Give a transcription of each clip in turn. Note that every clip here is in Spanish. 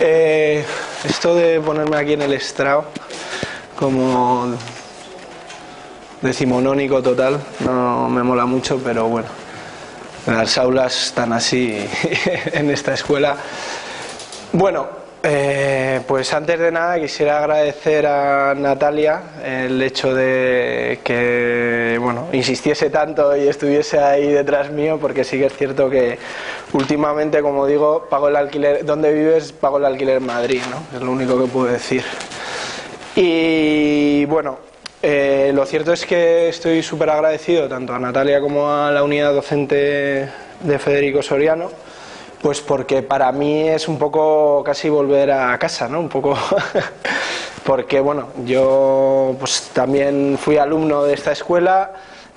Esto de ponerme aquí en el estrado como decimonónico total no me mola mucho, pero bueno, las aulas están así en esta escuela. Bueno, pues antes de nada quisiera agradecer a Natalia el hecho de que insistiese tanto y estuviese ahí detrás mío, porque sí que es cierto que últimamente, como digo, pago el alquiler donde vives, pago el alquiler en Madrid, ¿no? Es lo único que puedo decir. Y bueno, lo cierto es que estoy súper agradecido tanto a Natalia como a la unidad docente de Federico Soriano, pues porque para mí es un poco casi volver a casa, ¿no? Un poco porque bueno, yo pues también fui alumno de esta escuela,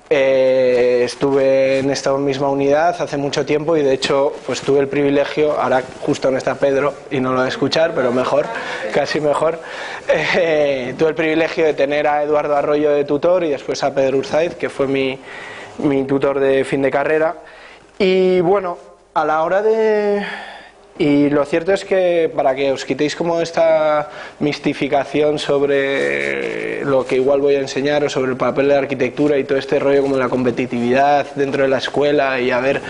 estuve en esta misma unidad hace mucho tiempo y de hecho pues tuve el privilegio, ahora justo no está Pedro y no lo va a escuchar, pero mejor, casi mejor, tuve el privilegio de tener a Eduardo Arroyo de tutor y después a Pedro Urzaiz, que fue mi tutor de fin de carrera. Y bueno, a la hora de... Y lo cierto es que, para que os quitéis como esta mistificación sobre lo que igual voy a enseñar o sobre el papel de la arquitectura y todo este rollo como la competitividad dentro de la escuela y a ver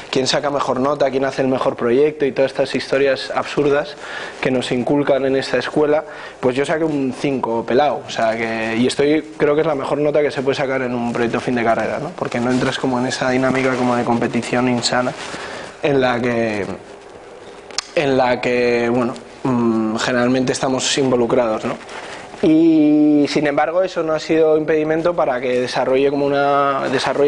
quién saca mejor nota, quién hace el mejor proyecto y todas estas historias absurdas que nos inculcan en esta escuela, pues yo saqué un 5 pelado, o sea que, y creo que es la mejor nota que se puede sacar en un proyecto fin de carrera, ¿no? Porque no entras como en esa dinámica como de competición insana en la que bueno, generalmente estamos involucrados, ¿no? Y sin embargo eso no ha sido impedimento para que desarrolle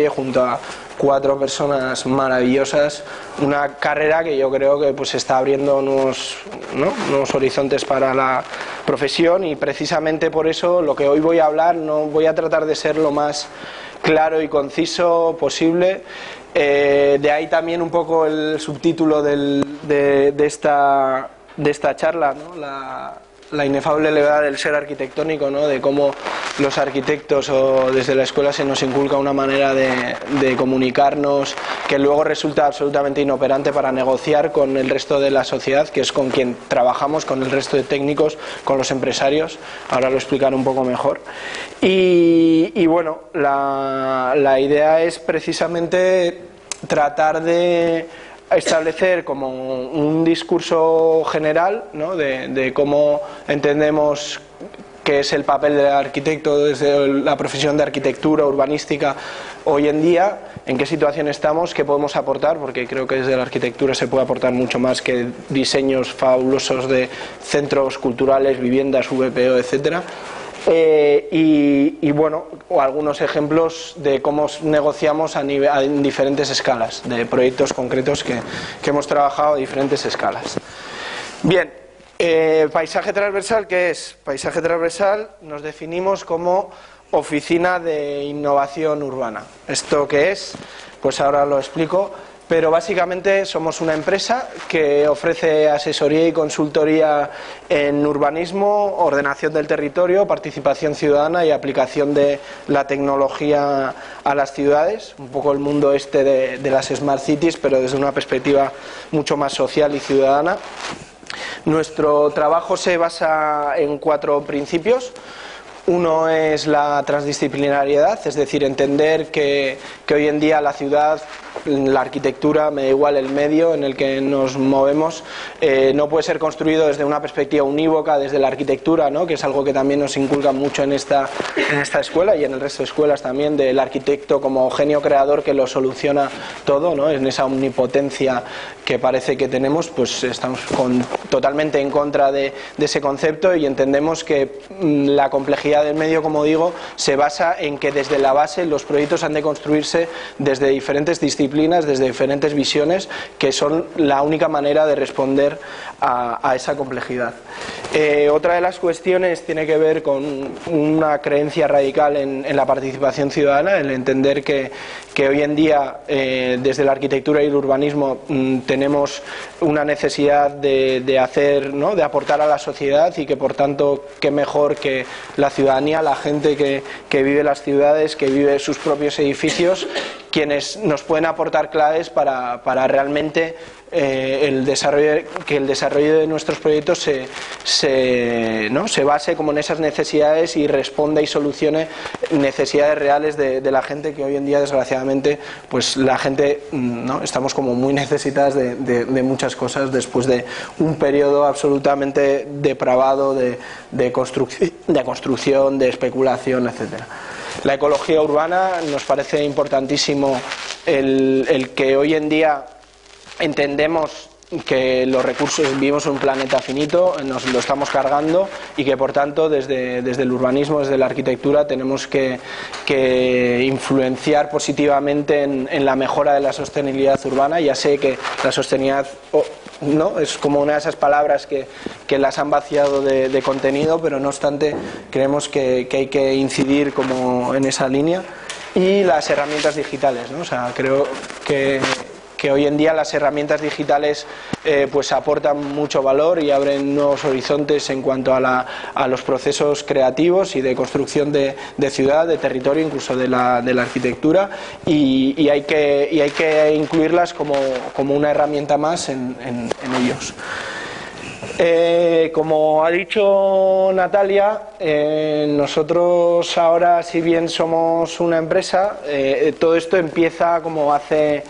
junto a 4 personas maravillosas una carrera que yo creo que pues está abriendo nuevos horizontes para la profesión, y precisamente por eso lo que hoy voy a hablar no voy a tratar de ser lo más claro y conciso posible. De ahí también un poco el subtítulo de esta charla, ¿no? La inefable levedad del ser arquitectónico, ¿no? De cómo los arquitectos o desde la escuela se nos inculca una manera de comunicarnos que luego resulta absolutamente inoperante para negociar con el resto de la sociedad, que es con quien trabajamos, con el resto de técnicos, con los empresarios. Ahora lo explicaré un poco mejor. Y bueno, la idea es precisamente tratar de establecer como un discurso general, ¿no? de cómo entendemos qué es el papel del arquitecto desde la profesión de arquitectura urbanística hoy en día, en qué situación estamos, qué podemos aportar, porque creo que desde la arquitectura se puede aportar mucho más que diseños fabulosos de centros culturales, viviendas, VPO, etcétera. Y bueno, algunos ejemplos de cómo negociamos en diferentes escalas, de proyectos concretos que hemos trabajado a diferentes escalas. Bien, paisaje transversal, ¿qué es? Paisaje transversal nos definimos como oficina de innovación urbana. ¿Esto qué es? Pues ahora lo explico. Pero básicamente somos una empresa que ofrece asesoría y consultoría en urbanismo, ordenación del territorio, participación ciudadana y aplicación de la tecnología a las ciudades, un poco el mundo de las Smart Cities, pero desde una perspectiva mucho más social y ciudadana. Nuestro trabajo se basa en 4 principios. Uno es la transdisciplinariedad, es decir, entender que hoy en día la ciudad, la arquitectura, me da igual el medio en el que nos movemos, no puede ser construido desde una perspectiva unívoca, desde la arquitectura, ¿no? Que es algo que también nos inculca mucho en esta escuela y en el resto de escuelas también, del arquitecto como genio creador que lo soluciona todo, ¿no? En esa omnipotencia que parece que tenemos, pues estamos totalmente en contra de ese concepto, y entendemos que la complejidad del medio, como digo, se basa en que desde la base los proyectos han de construirse desde diferentes disciplinas, desde diferentes visiones, que son la única manera de responder a esa complejidad. Otra de las cuestiones tiene que ver con una creencia radical en la participación ciudadana, el entender que hoy en día desde la arquitectura y el urbanismo tenemos una necesidad de hacer, ¿no? De aportar a la sociedad, y que por tanto qué mejor que la ciudadanía, la gente que vive las ciudades, que vive sus propios edificios, quienes nos pueden aportar claves para realmente que el desarrollo de nuestros proyectos se base como en esas necesidades y responda y solucione necesidades reales de la gente, que hoy en día desgraciadamente pues la gente estamos como muy necesitadas de muchas cosas después de un periodo absolutamente depravado de construcción, de especulación, etcétera. La ecología urbana nos parece importantísimo el que hoy en día entendemos que los recursos, vivimos en un planeta finito, nos lo estamos cargando y que por tanto desde el urbanismo, desde la arquitectura tenemos que influenciar positivamente en la mejora de la sostenibilidad urbana. Ya sé que la sostenibilidad es como una de esas palabras que las han vaciado de contenido, pero no obstante creemos que hay que incidir como en esa línea. Y las herramientas digitales, ¿no? O sea, creo que hoy en día las herramientas digitales pues aportan mucho valor y abren nuevos horizontes en cuanto a los procesos creativos y de construcción de ciudad, de territorio, incluso de la arquitectura, y hay que incluirlas como una herramienta más en ellos. Como ha dicho Natalia, nosotros ahora, si bien somos una empresa, todo esto empieza como hace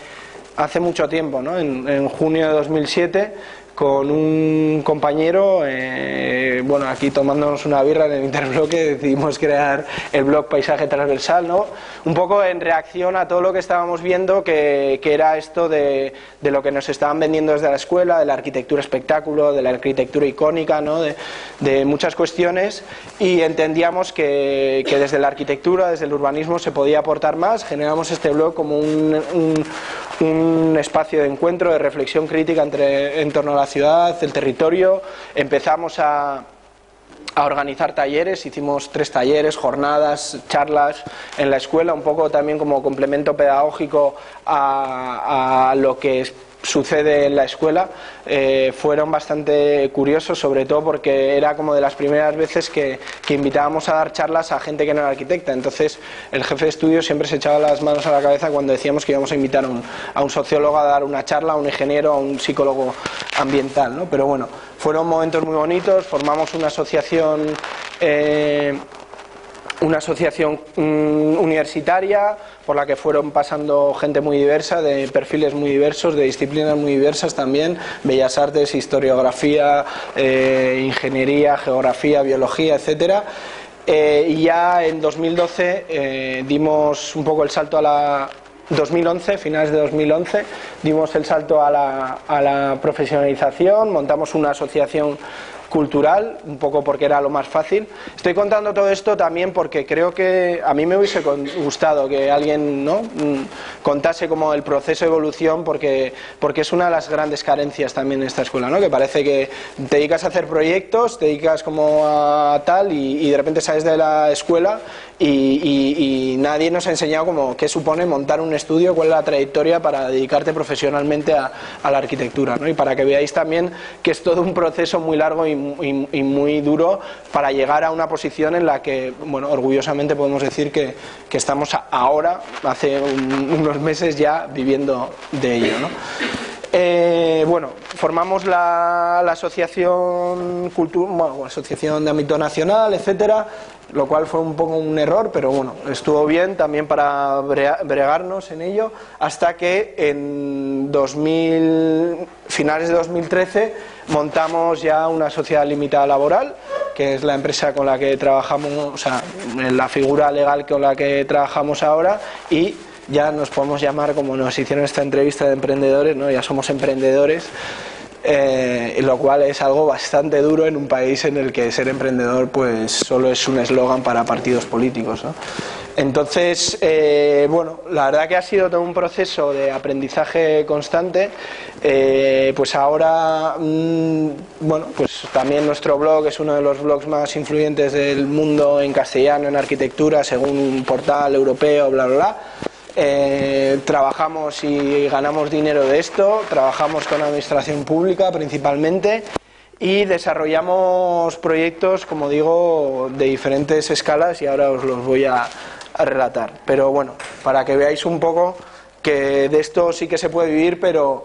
mucho tiempo, ¿no? En junio de 2007, con un compañero, aquí tomándonos una birra en el interbloque, decidimos crear el blog Paisaje Transversal, ¿no? Un poco en reacción a todo lo que estábamos viendo, que era esto de lo que nos estaban vendiendo desde la escuela, de la arquitectura espectáculo, de la arquitectura icónica, ¿no? De muchas cuestiones, y entendíamos que desde la arquitectura, desde el urbanismo se podía aportar más. Generamos este blog como un espacio de encuentro, de reflexión crítica en torno a la ciudad, el territorio. Empezamos a organizar talleres, hicimos 3 talleres, jornadas, charlas en la escuela, un poco también como complemento pedagógico a lo que sucede en la escuela. Fueron bastante curiosos, sobre todo porque era como de las primeras veces que invitábamos a dar charlas a gente que no era arquitecta. Entonces el jefe de estudio siempre se echaba las manos a la cabeza cuando decíamos que íbamos a invitar a un sociólogo a dar una charla, a un ingeniero, a un psicólogo ambiental, ¿no? Pero bueno, fueron momentos muy bonitos. Formamos una asociación universitaria por la que fueron pasando gente muy diversa, de perfiles muy diversos, de disciplinas muy diversas también: bellas artes, historiografía, ingeniería, geografía, biología, etcétera. Y ya en 2012 dimos un poco el salto 2011, finales de 2011, dimos el salto a la profesionalización, montamos una asociación cultural, un poco porque era lo más fácil. Estoy contando todo esto también porque creo que a mí me hubiese gustado que alguien contase como el proceso de evolución, porque es una de las grandes carencias también en esta escuela, ¿no? Que parece que te dedicas a hacer proyectos, te dedicas como a tal y de repente sales de la escuela y nadie nos ha enseñado como qué supone montar un estudio, cuál es la trayectoria para dedicarte profesionalmente a la arquitectura, ¿no? Y para que veáis también que es todo un proceso muy largo y muy duro para llegar a una posición en la que, bueno, orgullosamente podemos decir que estamos ahora, hace unos meses ya, viviendo de ello, ¿no? Formamos la asociación asociación de ámbito nacional, etcétera, lo cual fue un poco un error, pero bueno, estuvo bien también para bregarnos en ello, hasta que en finales de 2013 montamos ya una sociedad limitada laboral, que es la empresa con la que trabajamos, o sea, la figura legal con la que trabajamos ahora, y ya nos podemos llamar, como nos hicieron esta entrevista, de emprendedores, ¿no? Ya somos emprendedores, lo cual es algo bastante duro en un país en el que ser emprendedor pues solo es un eslogan para partidos políticos, ¿no? Entonces, la verdad que ha sido todo un proceso de aprendizaje constante. Pues ahora, pues también nuestro blog es uno de los blogs más influyentes del mundo en castellano, en arquitectura, según un portal europeo, bla, bla, bla. Trabajamos y ganamos dinero de esto, trabajamos con administración pública principalmente, y desarrollamos proyectos, como digo, de diferentes escalas, y ahora os los voy a relatar. Pero bueno, para que veáis un poco que de esto sí que se puede vivir, pero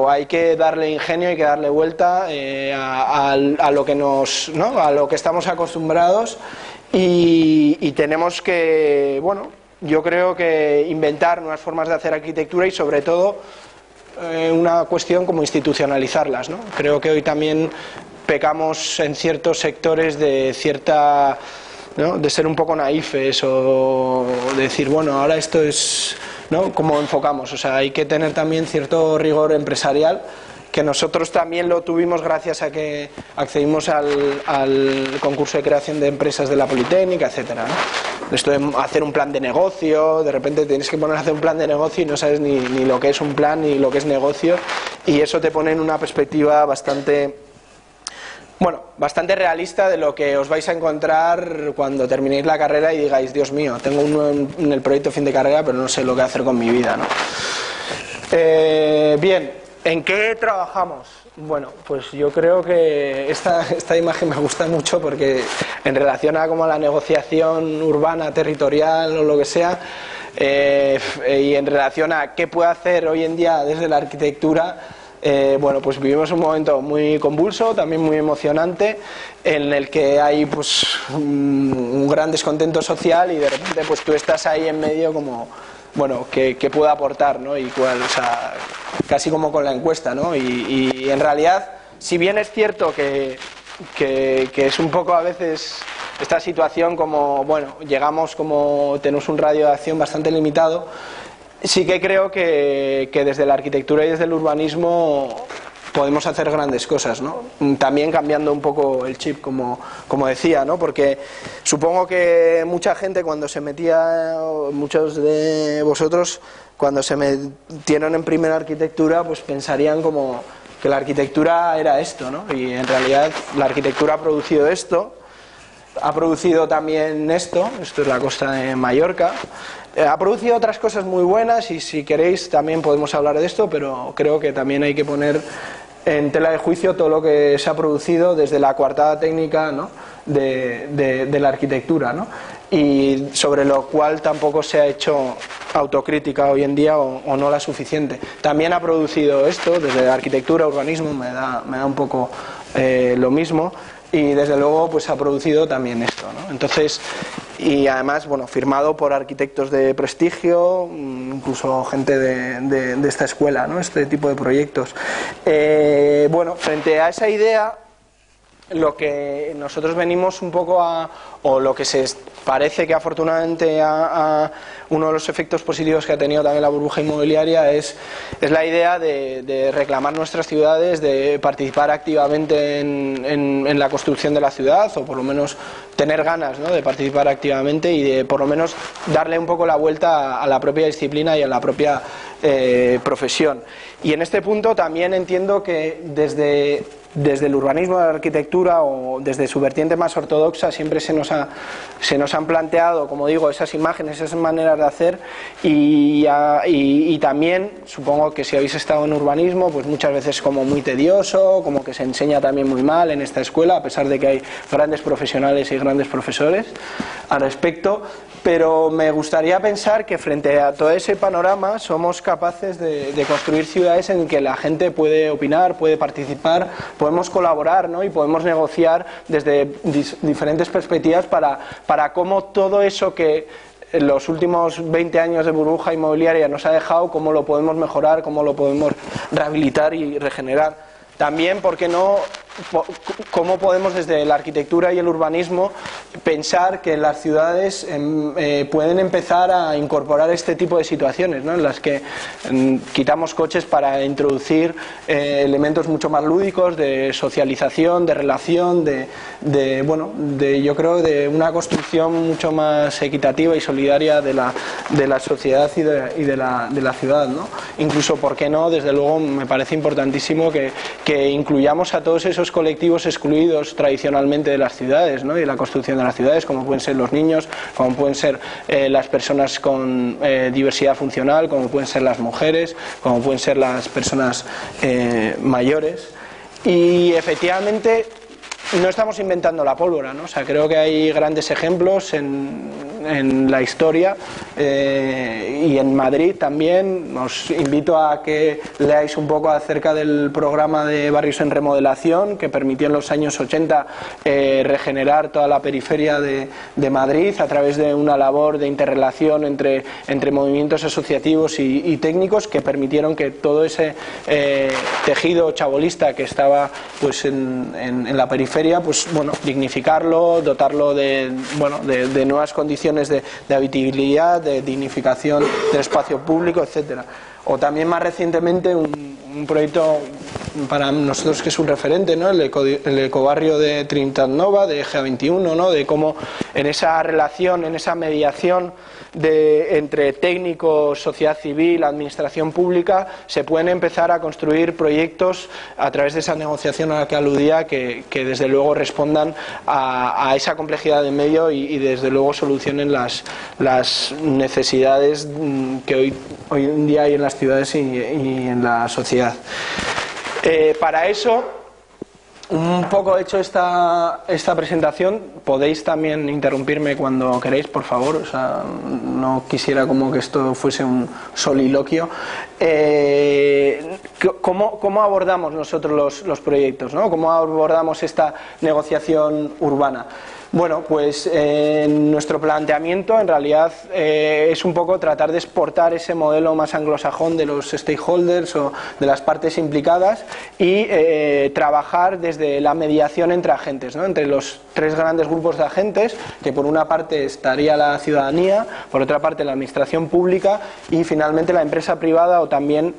hay que darle ingenio, hay que darle vuelta a lo que ¿no? A lo que estamos acostumbrados y tenemos que, bueno, yo creo que inventar nuevas formas de hacer arquitectura y sobre todo una cuestión como institucionalizarlas, ¿no? Creo que hoy también pecamos en ciertos sectores de cierta, ¿no? De ser un poco naifes o decir, bueno, ahora esto es, ¿no? Como enfocamos, o sea, hay que tener también cierto rigor empresarial, que nosotros también lo tuvimos gracias a que accedimos al concurso de creación de empresas de la Politécnica, etcétera, ¿no? Esto de hacer un plan de negocio, de repente tienes que poner a hacer un plan de negocio y no sabes ni lo que es un plan ni lo que es negocio, y eso te pone en una perspectiva bastante realista de lo que os vais a encontrar cuando terminéis la carrera y digáis, Dios mío, tengo uno en el proyecto fin de carrera, pero no sé lo que hacer con mi vida, ¿no? Bien, ¿en qué trabajamos? Bueno, pues yo creo que esta imagen me gusta mucho porque en relación a como la negociación urbana, territorial o lo que sea, y en relación a qué puede hacer hoy en día desde la arquitectura, bueno, pues vivimos un momento muy convulso, también muy emocionante, en el que hay pues un gran descontento social y de repente pues tú estás ahí en medio como, bueno, ¿qué puedo aportar, ¿no? Y cuál, o sea, casi como con la encuesta, ¿no? Y en realidad, si bien es cierto que es un poco a veces esta situación como, bueno, llegamos como, tenemos un radio de acción bastante limitado, sí que creo que desde la arquitectura y desde el urbanismo podemos hacer grandes cosas, ¿no? También cambiando un poco el chip, como decía, ¿no? Porque supongo que mucha gente cuando se metía, muchos de vosotros, cuando se metieron en primera arquitectura, pues pensarían como que la arquitectura era esto, ¿no? Y en realidad la arquitectura ha producido esto, ha producido también esto es la costa de Mallorca, ha producido otras cosas muy buenas y si queréis también podemos hablar de esto, pero creo que también hay que poner en tela de juicio todo lo que se ha producido desde la coartada técnica, ¿no? de la arquitectura, ¿no? Y sobre lo cual tampoco se ha hecho autocrítica hoy en día o no la suficiente. También ha producido esto desde la arquitectura, urbanismo, me da un poco lo mismo. Y desde luego pues ha producido también esto, ¿no? Entonces, y además, bueno, firmado por arquitectos de prestigio, incluso gente de esta escuela, ¿no? Este tipo de proyectos. Bueno, frente a esa idea, lo que nosotros venimos un poco o lo que se parece que afortunadamente uno de los efectos positivos que ha tenido también la burbuja inmobiliaria es la idea de reclamar nuestras ciudades, de participar activamente en la construcción de la ciudad, o por lo menos tener ganas, ¿no? De participar activamente y de por lo menos darle un poco la vuelta a la propia disciplina y a la propia profesión. Y en este punto también entiendo que desde el urbanismo, la arquitectura o desde su vertiente más ortodoxa siempre se nos han planteado, como digo, esas imágenes, esas maneras de hacer y también supongo que si habéis estado en urbanismo pues muchas veces como muy tedioso, como que se enseña también muy mal en esta escuela a pesar de que hay grandes profesionales y grandes profesores al respecto, pero me gustaría pensar que frente a todo ese panorama somos capaces de construir ciudades en que la gente puede opinar, puede participar, podemos colaborar, ¿no? Y podemos negociar desde diferentes perspectivas para cómo todo eso que en los últimos 20 años de burbuja inmobiliaria nos ha dejado, cómo lo podemos mejorar, cómo lo podemos rehabilitar y regenerar. También, ¿por qué no? ¿Cómo podemos desde la arquitectura y el urbanismo pensar que las ciudades pueden empezar a incorporar este tipo de situaciones, ¿no? En las que quitamos coches para introducir elementos mucho más lúdicos de socialización, de relación, yo creo de una construcción mucho más equitativa y solidaria de la sociedad y de la ciudad, ¿no? Incluso, ¿por qué no? Desde luego me parece importantísimo que incluyamos a todos esos colectivos excluidos tradicionalmente de las ciudades, ¿no? Y de la construcción de las ciudades, como pueden ser los niños, como pueden ser las personas con diversidad funcional, como pueden ser las mujeres, como pueden ser las personas mayores. Y efectivamente no estamos inventando la pólvora, ¿no? O sea, creo que hay grandes ejemplos en la historia y en Madrid también. Os invito a que leáis un poco acerca del programa de barrios en remodelación que permitió en los años 80 regenerar toda la periferia de Madrid a través de una labor de interrelación entre movimientos asociativos y técnicos que permitieron que todo ese tejido chabolista que estaba pues en la periferia, pues bueno, dignificarlo, dotarlo de nuevas condiciones de habitabilidad, de dignificación del espacio público, etcétera. O también más recientemente un proyecto para nosotros que es un referente, ¿no? El ecobarrio de Trinitat Nova, de GA21, ¿no? De cómo en esa relación, en esa mediación entre técnicos, sociedad civil, administración pública, se pueden empezar a construir proyectos a través de esa negociación a la que aludía que desde luego respondan a esa complejidad de medio y desde luego solucionen las necesidades que hoy en día hay en las ciudades y en la sociedad. Para eso, un poco hecho esta presentación, podéis también interrumpirme cuando queréis, por favor. O sea, no quisiera como que esto fuese un soliloquio. ¿Cómo abordamos nosotros los proyectos, ¿no? ¿Cómo abordamos esta negociación urbana? Bueno, pues nuestro planteamiento en realidad es un poco tratar de exportar ese modelo más anglosajón de los stakeholders o de las partes implicadas y trabajar desde la mediación entre agentes, ¿no? Entre los tres grandes grupos de agentes, que por una parte estaría la ciudadanía, por otra parte la administración pública y finalmente la empresa privada o también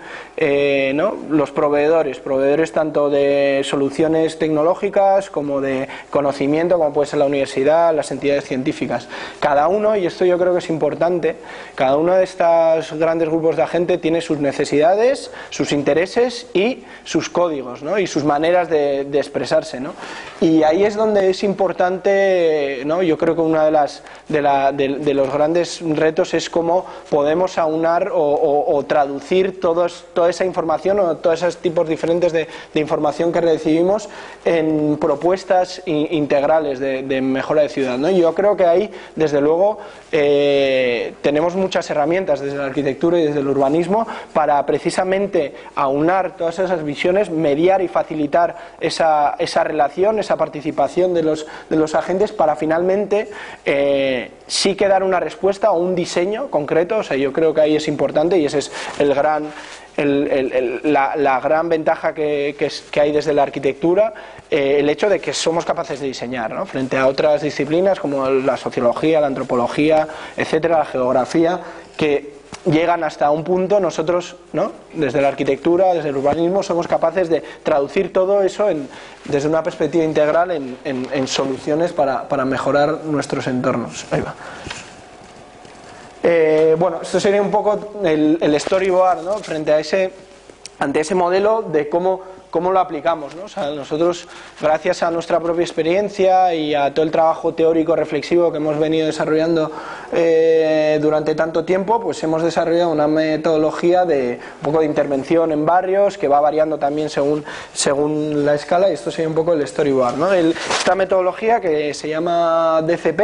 ¿no? los proveedores tanto de soluciones tecnológicas como de conocimiento, como puede ser la universidad, las entidades científicas. Cada uno, y esto yo creo que es importante, cada uno de estos grandes grupos de agentes tiene sus necesidades, sus intereses y sus códigos, ¿no? Y sus maneras de expresarse, ¿no? Y ahí es donde es importante, ¿no? Yo creo que uno de los grandes retos es cómo podemos aunar o traducir toda esa información o todos esos tipos diferentes de información que recibimos en propuestas integrales de mejora de ciudad, ¿no? Yo creo que ahí, desde luego, tenemos muchas herramientas desde la arquitectura y desde el urbanismo para precisamente aunar todas esas visiones, mediar y facilitar esa relación, esa participación de los agentes para finalmente sí que dar una respuesta o un diseño concreto. O sea, yo creo que ahí es importante y ese es la gran ventaja que hay desde la arquitectura, el hecho de que somos capaces de diseñar, ¿no? Frente a otras disciplinas como la sociología, la antropología, etcétera, la geografía, que llegan hasta un punto. Nosotros, ¿no? Desde la arquitectura, desde el urbanismo, somos capaces de traducir todo eso desde una perspectiva integral en soluciones para mejorar nuestros entornos. Ahí va. Bueno, esto sería un poco el storyboard, ¿no? Ante ese modelo de cómo lo aplicamos, ¿no? O sea, nosotros, gracias a nuestra propia experiencia y a todo el trabajo teórico reflexivo que hemos venido desarrollando durante tanto tiempo, pues hemos desarrollado una metodología de un poco de intervención en barrios que va variando también según la escala, y esto sería un poco el storyboard, ¿no? Esta metodología, que se llama DCP,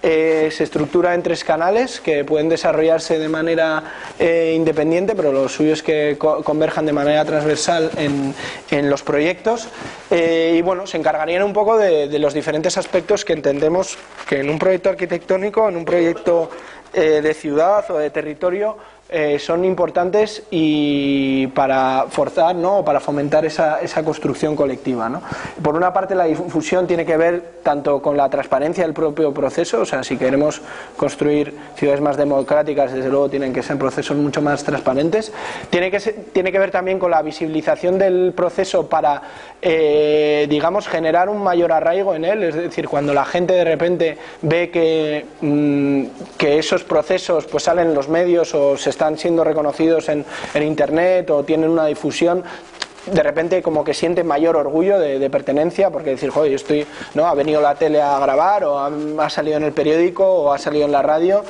se estructura en 3 canales que pueden desarrollarse de manera independiente, pero lo suyo es que converjan de manera transversal en los proyectos, y bueno, se encargarían un poco de los diferentes aspectos que entendemos que en un proyecto arquitectónico, en un proyecto de ciudad o de territorio, son importantes y para forzar, ¿no? O para fomentar esa construcción colectiva, ¿no? Por una parte, la difusión tiene que ver tanto con la transparencia del propio proceso. O sea, si queremos construir ciudades más democráticas, desde luego tienen que ser procesos mucho más transparentes. Tiene que ver también con la visibilización del proceso para, digamos, generar un mayor arraigo en él. Es decir, cuando la gente de repente ve que esos procesos pues salen en los medios o se están siendo reconocidos en internet o tienen una difusión, de repente como que siente mayor orgullo de pertenencia, porque decir, joder, yo estoy, ¿no? Ha venido la tele a grabar, o ha salido en el periódico, o ha salido en la radio,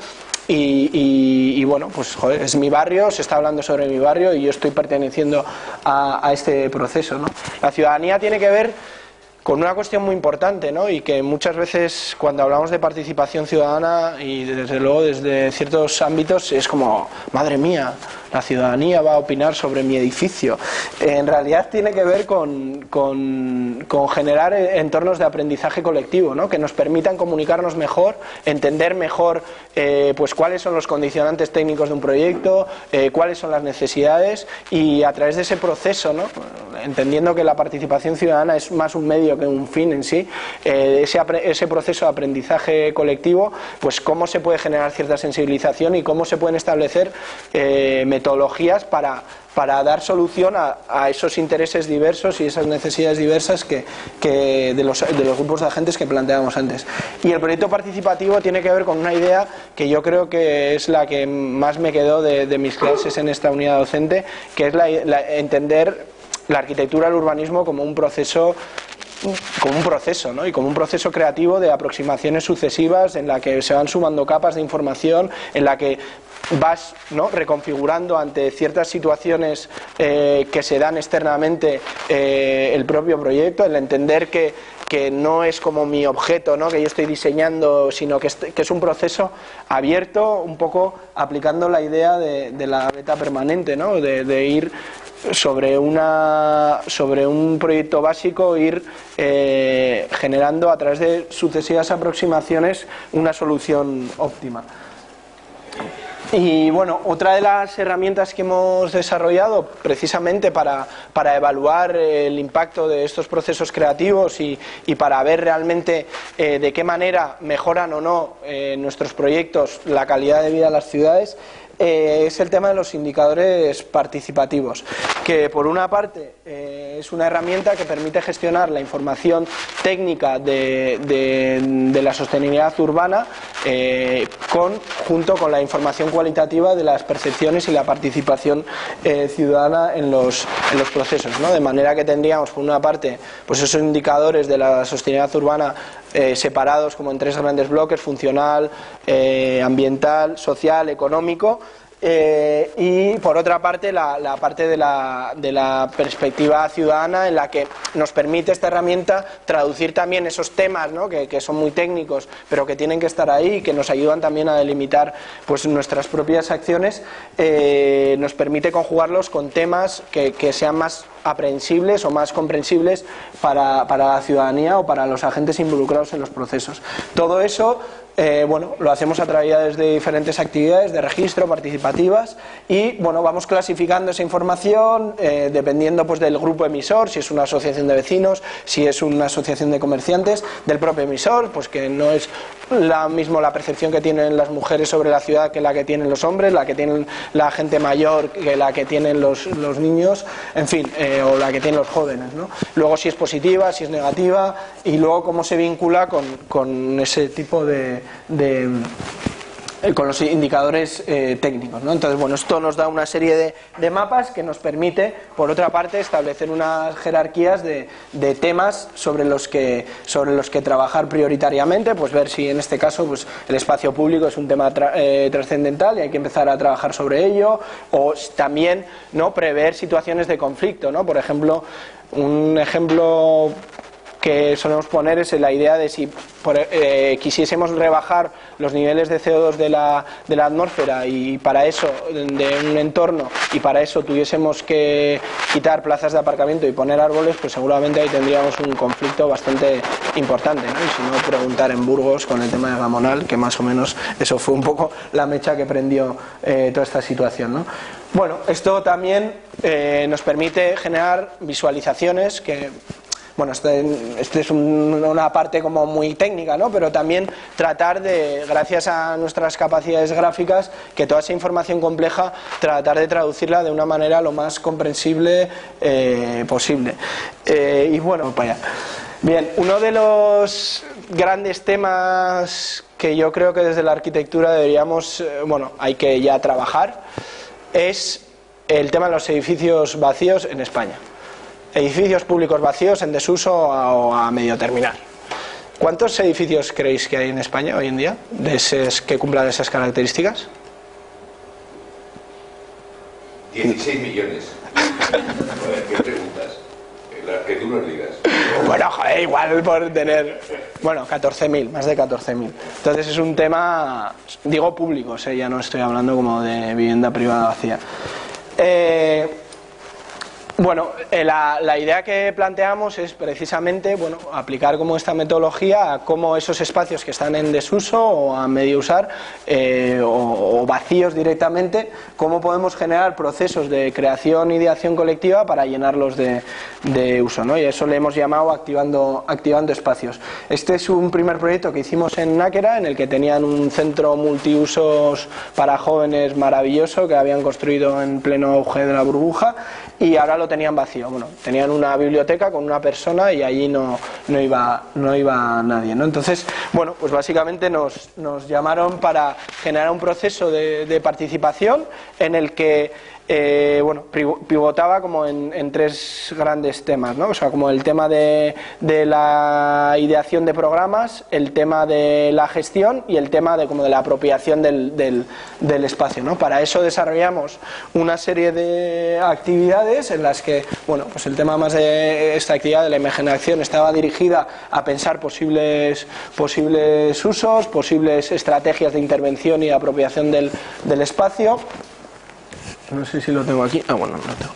y bueno, pues joder, es mi barrio, se está hablando sobre mi barrio y yo estoy perteneciendo a este proceso, ¿no? La ciudadanía tiene que ver una cuestión muy importante, ¿no? Y que muchas veces cuando hablamos de participación ciudadana y desde luego desde ciertos ámbitos es como, madre mía, la ciudadanía va a opinar sobre mi edificio. En realidad tiene que ver con generar entornos de aprendizaje colectivo, ¿no? Que nos permitan comunicarnos mejor, entender mejor pues cuáles son los condicionantes técnicos de un proyecto, cuáles son las necesidades, y a través de ese proceso, ¿no? Entendiendo que la participación ciudadana es más un medio que un fin en sí, ese proceso de aprendizaje colectivo, pues cómo se puede generar cierta sensibilización y cómo se pueden establecer metodologías para dar solución a esos intereses diversos y esas necesidades diversas de los grupos de agentes que planteábamos antes. Y el proyecto participativo tiene que ver con una idea que yo creo que es la que más me quedó de mis clases en esta unidad docente, que es entender la arquitectura del urbanismo como un proceso, ¿no? Y como un proceso creativo de aproximaciones sucesivas en la que se van sumando capas de información, en la que vas, ¿no?, reconfigurando ante ciertas situaciones que se dan externamente el propio proyecto, el entender que no es como mi objeto, ¿no?, que yo estoy diseñando, sino que es un proceso abierto, un poco aplicando la idea de la beta permanente, ¿no?, de ir sobre un proyecto básico, ir generando a través de sucesivas aproximaciones una solución óptima. Y bueno, otra de las herramientas que hemos desarrollado precisamente para evaluar el impacto de estos procesos creativos y para ver realmente de qué manera mejoran o no nuestros proyectos la calidad de vida de las ciudades, es el tema de los indicadores participativos, que por una parte es una herramienta que permite gestionar la información técnica de la sostenibilidad urbana junto con la información cualitativa de las percepciones y la participación ciudadana en los procesos, ¿no? De manera que tendríamos por una parte pues esos indicadores de la sostenibilidad urbana separados como en tres grandes bloques: funcional, ambiental, social, económico. Y por otra parte la parte de la perspectiva ciudadana, en la que nos permite esta herramienta traducir también esos temas, ¿no?, que son muy técnicos pero que tienen que estar ahí y que nos ayudan también a delimitar pues nuestras propias acciones. Nos permite conjugarlos con temas que sean más aprehensibles o más comprensibles para la ciudadanía o para los agentes involucrados en los procesos. Todo eso lo hacemos a través de diferentes actividades de registro participativas y vamos clasificando esa información dependiendo pues del grupo emisor, si es una asociación de vecinos, si es una asociación de comerciantes, del propio emisor, pues que no es la percepción que tienen las mujeres sobre la ciudad que la que tienen los hombres, la que tienen la gente mayor que la que tienen los niños, en fin, o la que tienen los jóvenes, ¿no? Luego si es positiva, si es negativa, y luego cómo se vincula con ese tipo con los indicadores técnicos, ¿no? Entonces, esto nos da una serie de mapas que nos permite, por otra parte, establecer unas jerarquías de temas sobre los que trabajar prioritariamente, pues ver si en este caso pues el espacio público es un tema trascendental y hay que empezar a trabajar sobre ello, o también, ¿no?, prever situaciones de conflicto, ¿no? Por ejemplo, un ejemplo que solemos poner es la idea de si quisiésemos rebajar los niveles de CO2 de la atmósfera y para eso, de un entorno, y para eso tuviésemos que quitar plazas de aparcamiento y poner árboles, pues seguramente ahí tendríamos un conflicto bastante importante, ¿no? Y si no, preguntar en Burgos con el tema de Gamonal, que más o menos eso fue un poco la mecha que prendió toda esta situación, ¿no? Esto también nos permite generar visualizaciones que... este es una parte como muy técnica, ¿no? Pero también tratar de, gracias a nuestras capacidades gráficas, que toda esa información compleja, tratar de traducirla de una manera lo más comprensible posible. Para allá. Bien, uno de los grandes temas que yo creo que desde la arquitectura deberíamos, hay que ya trabajar, es el tema de los edificios vacíos en España. Edificios públicos vacíos en desuso o a medio terminar. ¿Cuántos edificios creéis que hay en España hoy en día que cumplan esas características? 16 millones. A ver, ¿qué preguntas? Las que tú nos digas. Bueno, no, joder, igual por tener, bueno, 14.000, más de 14.000. Entonces es un tema, digo públicos, ya no estoy hablando como de vivienda privada vacía. Bueno, la idea que planteamos es precisamente, bueno, aplicar como esta metodología a cómo esos espacios que están en desuso o a medio usar o vacíos directamente, cómo podemos generar procesos de creación y de acción colectiva para llenarlos de uso, ¿no? Y eso le hemos llamado activando espacios. Este es un primer proyecto que hicimos en Náquera, en el que tenían un centro multiusos para jóvenes maravilloso que habían construido en pleno auge de la burbuja, y ahora lo tenían vacío. Bueno, tenían una biblioteca con una persona y allí no iba nadie, ¿no? Entonces, bueno, pues básicamente nos llamaron para generar un proceso de participación en el que bueno, pivotaba como en tres grandes temas, ¿no? O sea, como el tema de la ideación de programas, el tema de la gestión y el tema de la apropiación del espacio, ¿no? Para eso desarrollamos una serie de actividades en las que, bueno, pues el tema más de esta actividad de la imaginación estaba dirigida a pensar posibles usos, posibles estrategias de intervención y de apropiación del espacio. No sé si lo tengo aquí. Bueno, no lo tengo.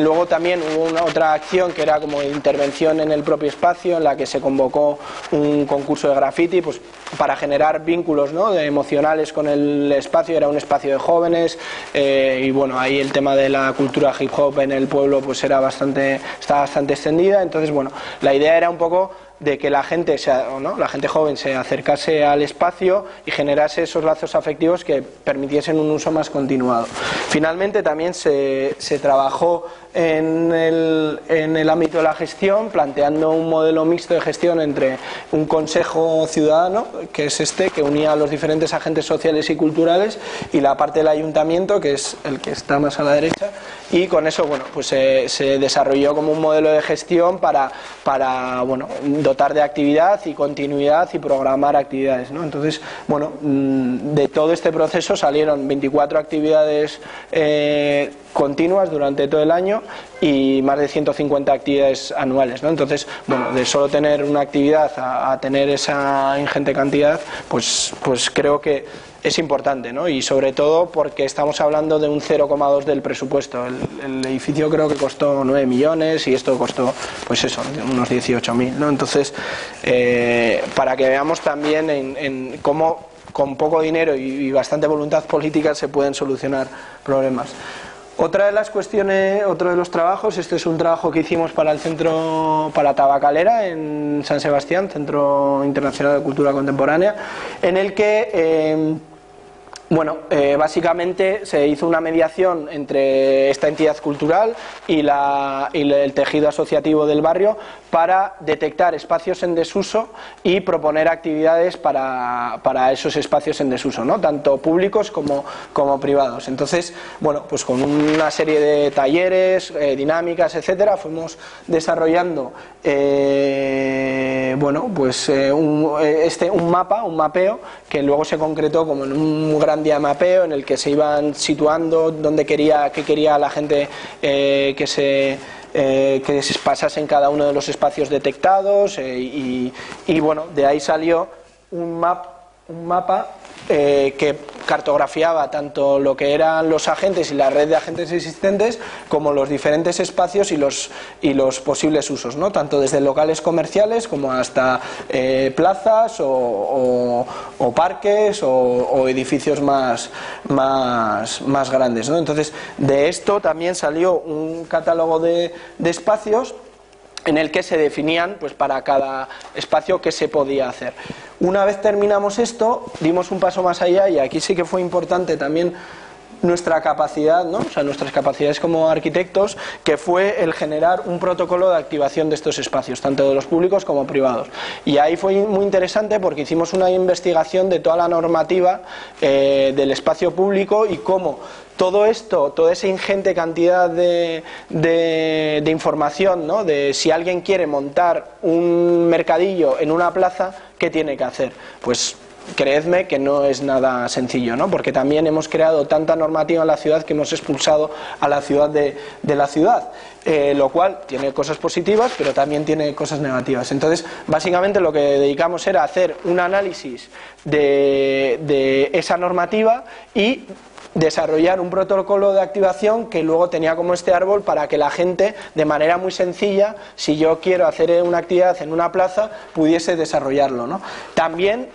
Luego también hubo otra acción que era como intervención en el propio espacio, en la que se convocó un concurso de graffiti, pues para generar vínculos, ¿no?, emocionales con el espacio. Era un espacio de jóvenes y bueno, ahí el tema de la cultura hip hop en el pueblo pues estaba bastante extendida. Entonces, bueno, la idea era un poco de que la gente joven se acercase al espacio y generase esos lazos afectivos que permitiesen un uso más continuado. Finalmente también se trabajó en el ámbito de la gestión, planteando un modelo mixto de gestión entre un consejo ciudadano, que es que unía a los diferentes agentes sociales y culturales, y la parte del ayuntamiento, que es el que está más a la derecha, y con eso, bueno, pues se desarrolló como un modelo de gestión para bueno, dotar de actividad y continuidad y programar actividades, ¿no? Entonces, bueno, de todo este proceso salieron 24 actividades continuas durante todo el año y más de 150 actividades anuales, ¿no? Entonces, bueno, de solo tener una actividad a tener esa ingente cantidad, pues creo que es importante, ¿no? Y sobre todo porque estamos hablando de un 0,2 del presupuesto. El edificio creo que costó 9 millones y esto costó, pues eso, unos 18.000, ¿no? Entonces, para que veamos también en cómo con poco dinero y bastante voluntad política se pueden solucionar problemas. Otra de las cuestiones, otro de los trabajos, este es un trabajo que hicimos para el centro, para Tabacalera en San Sebastián, Centro Internacional de Cultura Contemporánea, en el que básicamente se hizo una mediación entre esta entidad cultural y el tejido asociativo del barrio para detectar espacios en desuso y proponer actividades para esos espacios en desuso, ¿no?, tanto públicos como privados. Entonces, bueno, pues con una serie de talleres, dinámicas, etcétera, fuimos desarrollando un mapeo que luego se concretó como en un gran diamapeo en el que se iban situando qué quería la gente que se pasase en cada uno de los espacios detectados y bueno, de ahí salió un mapa que cartografiaba tanto lo que eran los agentes y la red de agentes existentes como los diferentes espacios y los posibles usos, ¿no?, tanto desde locales comerciales como hasta plazas o parques o edificios más grandes, ¿no? Entonces, de esto también salió un catálogo de espacios en el que se definían, pues, para cada espacio qué se podía hacer. Una vez terminamos esto, dimos un paso más allá y aquí sí que fue importante también nuestra capacidad, ¿no?, o sea, nuestras capacidades como arquitectos, que fue el generar un protocolo de activación de estos espacios, tanto de los públicos como privados. Y ahí fue muy interesante porque hicimos una investigación de toda la normativa del espacio público y cómo todo esto, toda esa ingente cantidad de información, ¿no?, de si alguien quiere montar un mercadillo en una plaza, ¿qué tiene que hacer? Pues creedme que no es nada sencillo, ¿no?, porque también hemos creado tanta normativa en la ciudad que hemos expulsado a la ciudad de la ciudad. lo cual tiene cosas positivas, pero también tiene cosas negativas. Entonces, básicamente lo que dedicamos era hacer un análisis de esa normativa y desarrollar un protocolo de activación que luego tenía como este árbol para que la gente, de manera muy sencilla, si yo quiero hacer una actividad en una plaza, pudiese desarrollarlo, ¿no? También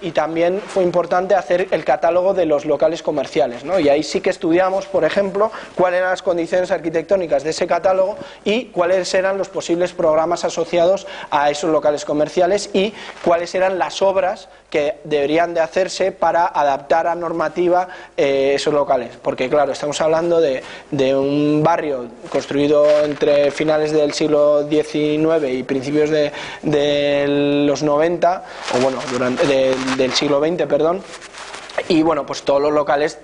fue importante hacer el catálogo de los locales comerciales, ¿no? Y ahí sí que estudiamos, por ejemplo, cuáles eran las condiciones arquitectónicas de ese catálogo y cuáles eran los posibles programas asociados a esos locales comerciales y cuáles eran las obras que deberían de hacerse para adaptar a normativa esos locales, porque claro, estamos hablando de un barrio construido entre finales del siglo XIX y principios de los 90, o bueno, del siglo XX, perdón. Y bueno, pues todos los locales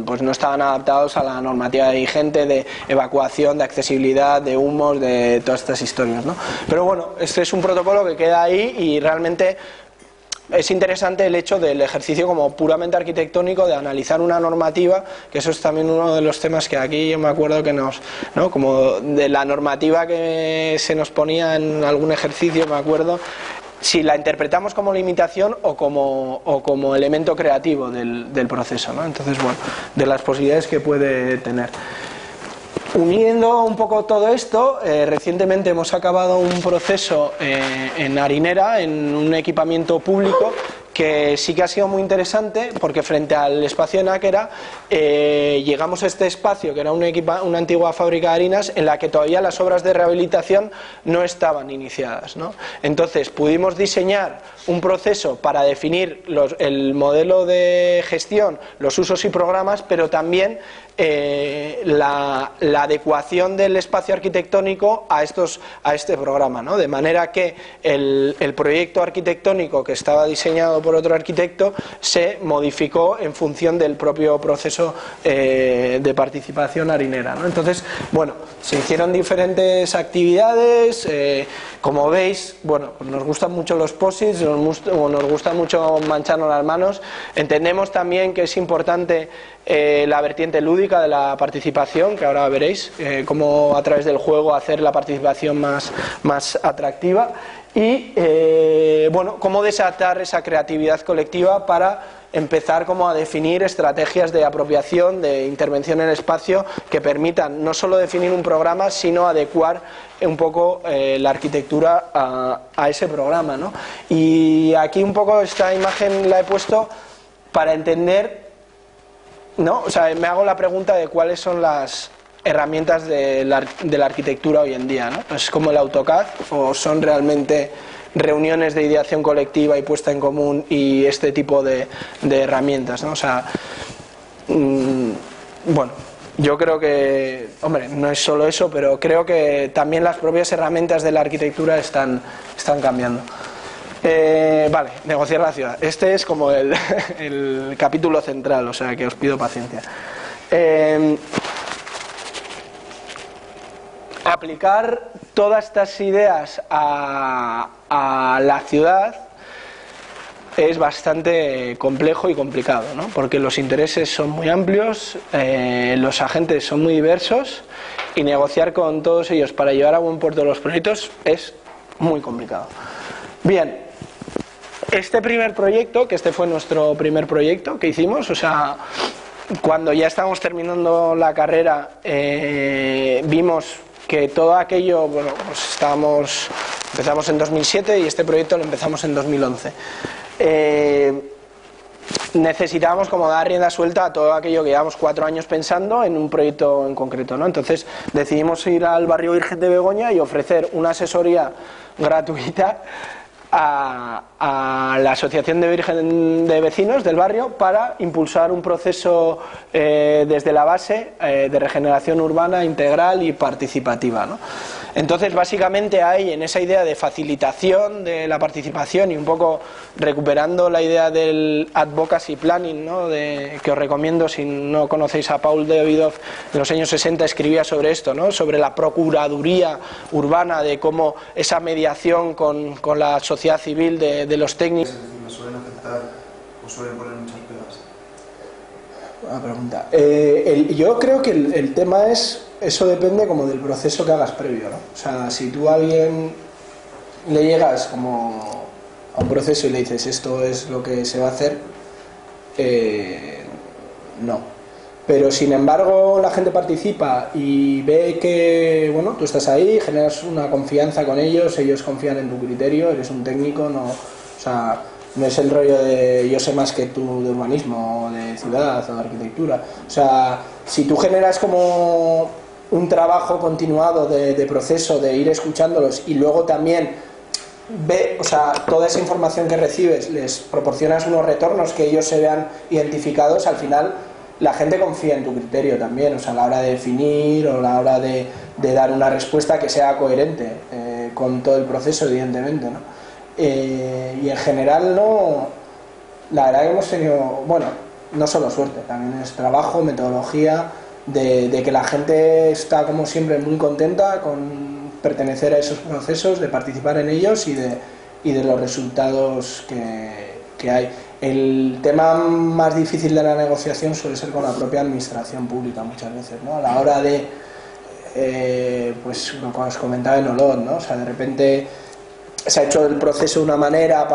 pues no estaban adaptados a la normativa vigente de evacuación, de accesibilidad, de humos, de todas estas historias, ¿no? Pero bueno, este es un protocolo que queda ahí y realmente es interesante el hecho del ejercicio como puramente arquitectónico de analizar una normativa, que eso es también uno de los temas que aquí yo me acuerdo que ¿no? Como de la normativa que se nos ponía en algún ejercicio, me acuerdo, si la interpretamos como limitación o como elemento creativo del proceso, ¿no? Entonces, bueno, de las posibilidades que puede tener. Uniendo un poco todo esto, recientemente hemos acabado un proceso en Harinera, en un equipamiento público, que sí que ha sido muy interesante porque frente al espacio de Náquera llegamos a este espacio que era una antigua fábrica de harinas en la que todavía las obras de rehabilitación no estaban iniciadas, ¿no? Entonces pudimos diseñar un proceso para definir el modelo de gestión, los usos y programas, pero también la adecuación del espacio arquitectónico a este programa, ¿no? De manera que el proyecto arquitectónico que estaba diseñado por otro arquitecto se modificó en función del propio proceso de participación harinera, ¿no? Entonces, bueno, se hicieron diferentes actividades, como veis, bueno, pues nos gustan mucho los posits, nos gusta mucho mancharnos las manos. Entendemos también que es importante la vertiente lúdica de la participación, que ahora veréis cómo a través del juego hacer la participación más atractiva y bueno, cómo desatar esa creatividad colectiva para empezar como a definir estrategias de apropiación, de intervención en el espacio que permitan no solo definir un programa, sino adecuar un poco la arquitectura a ese programa, ¿no? Y aquí un poco esta imagen la he puesto para entender, ¿no? O sea, me hago la pregunta de cuáles son las herramientas de la arquitectura hoy en día, ¿no? ¿Es como el AutoCAD o son realmente reuniones de ideación colectiva y puesta en común y este tipo de herramientas, ¿no? O sea, bueno, yo creo que, hombre, no es solo eso, pero creo que también las propias herramientas de la arquitectura están cambiando. Vale, negociar la ciudad. Este es como el capítulo central, o sea que os pido paciencia. Aplicar todas estas ideas a la ciudad es bastante complejo y complicado, ¿no? Porque los intereses son muy amplios, los agentes son muy diversos y negociar con todos ellos para llevar a buen puerto los proyectos es muy complicado. Bien, este primer proyecto, que este fue nuestro primer proyecto que hicimos, o sea, cuando ya estábamos terminando la carrera, vimos que todo aquello, bueno, pues empezamos en 2007 y este proyecto lo empezamos en 2011. Necesitábamos como dar rienda suelta a todo aquello que llevamos 4 años pensando en un proyecto en concreto, ¿no? Entonces decidimos ir al barrio Virgen de Begoña y ofrecer una asesoría gratuita a la Asociación de Virgen de Vecinos del barrio para impulsar un proceso desde la base de regeneración urbana integral y participativa, ¿no? Entonces básicamente hay en esa idea de facilitación de la participación y un poco recuperando la idea del advocacy planning, ¿no? Que os recomiendo si no conocéis a Paul Davidoff, en los años 60 escribía sobre esto, ¿no? Sobre la procuraduría urbana, de cómo esa mediación con la sociedad civil de los técnicos. Me suelen aceptar o suelen poner muchas pegas. Una pregunta. Yo creo que el tema es, eso depende como del proceso que hagas previo, ¿no? O sea, si tú a alguien le llegas como a un proceso y le dices esto es lo que se va a hacer, no. Pero sin embargo la gente participa y ve que, bueno, tú estás ahí, generas una confianza con ellos confían en tu criterio, eres un técnico, no, o sea, no es el rollo de yo sé más que tú de urbanismo, o de ciudad, o de arquitectura. O sea, si tú generas como un trabajo continuado de proceso, de ir escuchándolos y luego también o sea, toda esa información que recibes les proporcionas unos retornos que ellos se vean identificados, al final la gente confía en tu criterio también, o sea, a la hora de definir o a la hora de dar una respuesta que sea coherente con todo el proceso, evidentemente, ¿no? Y en general no, la verdad que hemos tenido, bueno, no solo suerte, también es trabajo, metodología, de que la gente está como siempre muy contenta con pertenecer a esos procesos, de participar en ellos y de los resultados que hay. El tema más difícil de la negociación suele ser con la propia administración pública muchas veces, ¿no? A la hora de, pues lo que os comentaba en Olot, ¿no? O sea, de repente se ha hecho el proceso de una manera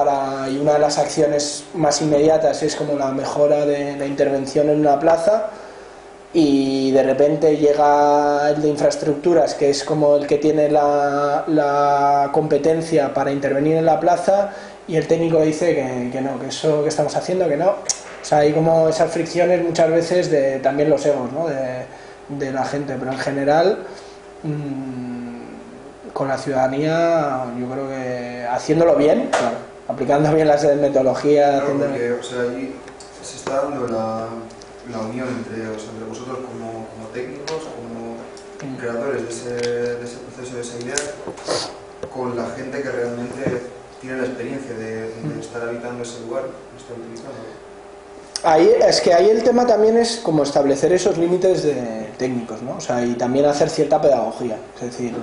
y una de las acciones más inmediatas es como la mejora de la intervención en una plaza, y de repente llega el de infraestructuras, que es como el que tiene la competencia para intervenir en la plaza, y el técnico dice que no, que eso que estamos haciendo, que no. O sea, hay como esas fricciones muchas veces de también los egos, ¿no? de la gente, pero en general con la ciudadanía yo creo que haciéndolo bien, claro, aplicando bien las metodologías. Claro, porque, o sea, ahí se está dando la unión entre vosotros como técnicos, como creadores de ese proceso, de esa idea, con la gente que realmente tiene la experiencia de estar habitando ese lugar, lo está utilizando. Ahí, es que ahí el tema también es como establecer esos límites técnicos, ¿no? O sea, y también hacer cierta pedagogía, es decir,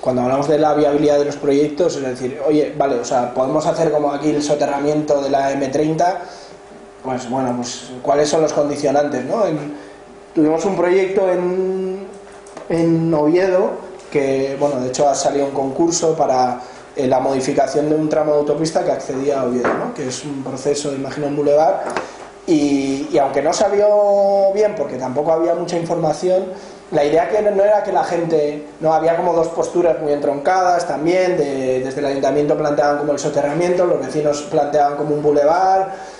cuando hablamos de la viabilidad de los proyectos, es decir, oye, vale, o sea, podemos hacer como aquí el soterramiento de la M30, pues bueno, pues cuáles son los condicionantes, ¿no? Tuvimos un proyecto en Oviedo que, bueno, de hecho ha salido un concurso para la modificación de un tramo de autopista que accedía a Oviedo, ¿no? Que es un proceso, imagino, un bulevar, y aunque no salió bien porque tampoco había mucha información, la idea que no era que la gente, no, había como dos posturas muy entroncadas también, desde el ayuntamiento planteaban como el soterramiento, los vecinos planteaban como un bulevar.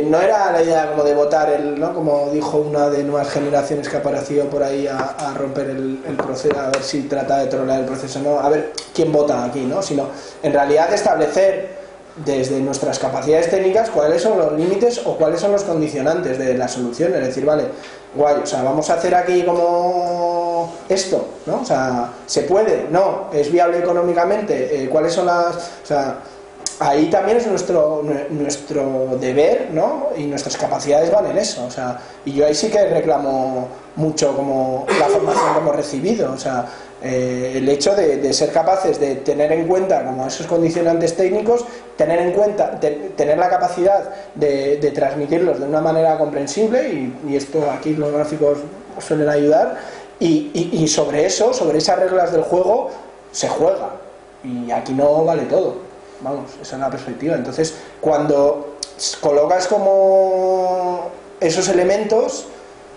No era la idea como de votar ¿no? Como dijo una de nuevas generaciones que apareció por ahí a romper el proceso, a ver si trata de trolear el proceso, no, a ver quién vota aquí, ¿no? Sino en realidad establecer desde nuestras capacidades técnicas cuáles son los límites o cuáles son los condicionantes de la solución, es decir, vale, guay, o sea, vamos a hacer aquí como esto, ¿no? O sea, ¿se puede? No, ¿es viable económicamente? ¿Cuáles son las...? O sea, ahí también es nuestro deber, ¿no? Y nuestras capacidades van en eso, o sea, y yo ahí sí que reclamo mucho como la formación que hemos recibido, o sea, el hecho de ser capaces de tener en cuenta como esos condicionantes técnicos, tener en cuenta, tener la capacidad de transmitirlos de una manera comprensible, y esto aquí los gráficos suelen ayudar, y sobre eso, sobre esas reglas del juego se juega, y aquí no vale todo. Vamos, esa es la perspectiva. Entonces, cuando colocas como esos elementos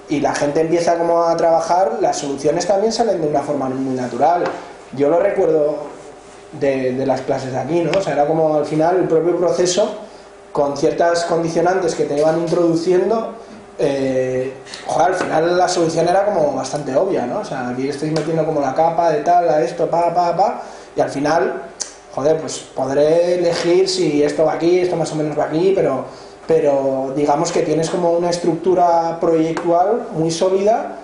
y la gente empieza como a trabajar, las soluciones también salen de una forma muy natural. Yo lo recuerdo de las clases de aquí, ¿no? O sea, era como al final el propio proceso, con ciertas condicionantes que te iban introduciendo, al final la solución era como bastante obvia, ¿no? O sea, aquí estoy metiendo como la capa de tal, a esto, y al final... Joder, pues podré elegir si esto va aquí, esto más o menos va aquí, pero digamos que tienes como una estructura proyectual muy sólida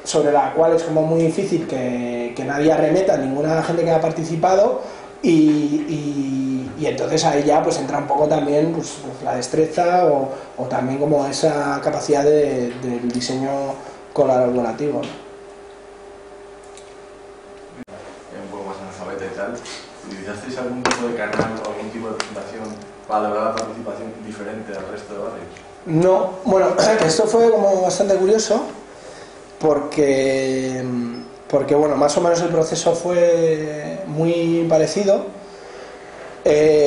sobre la cual es como muy difícil que nadie arremeta, ninguna gente que ha participado, y entonces ahí ya pues entra un poco también pues la destreza o también como esa capacidad del diseño colaborativo, ¿no? Un poco más analfabeta y tal. ¿Utilizasteis algún tipo de canal o algún tipo de presentación para lograr la participación diferente al resto de barrios? No, bueno, esto fue como bastante curioso porque bueno, más o menos el proceso fue muy parecido,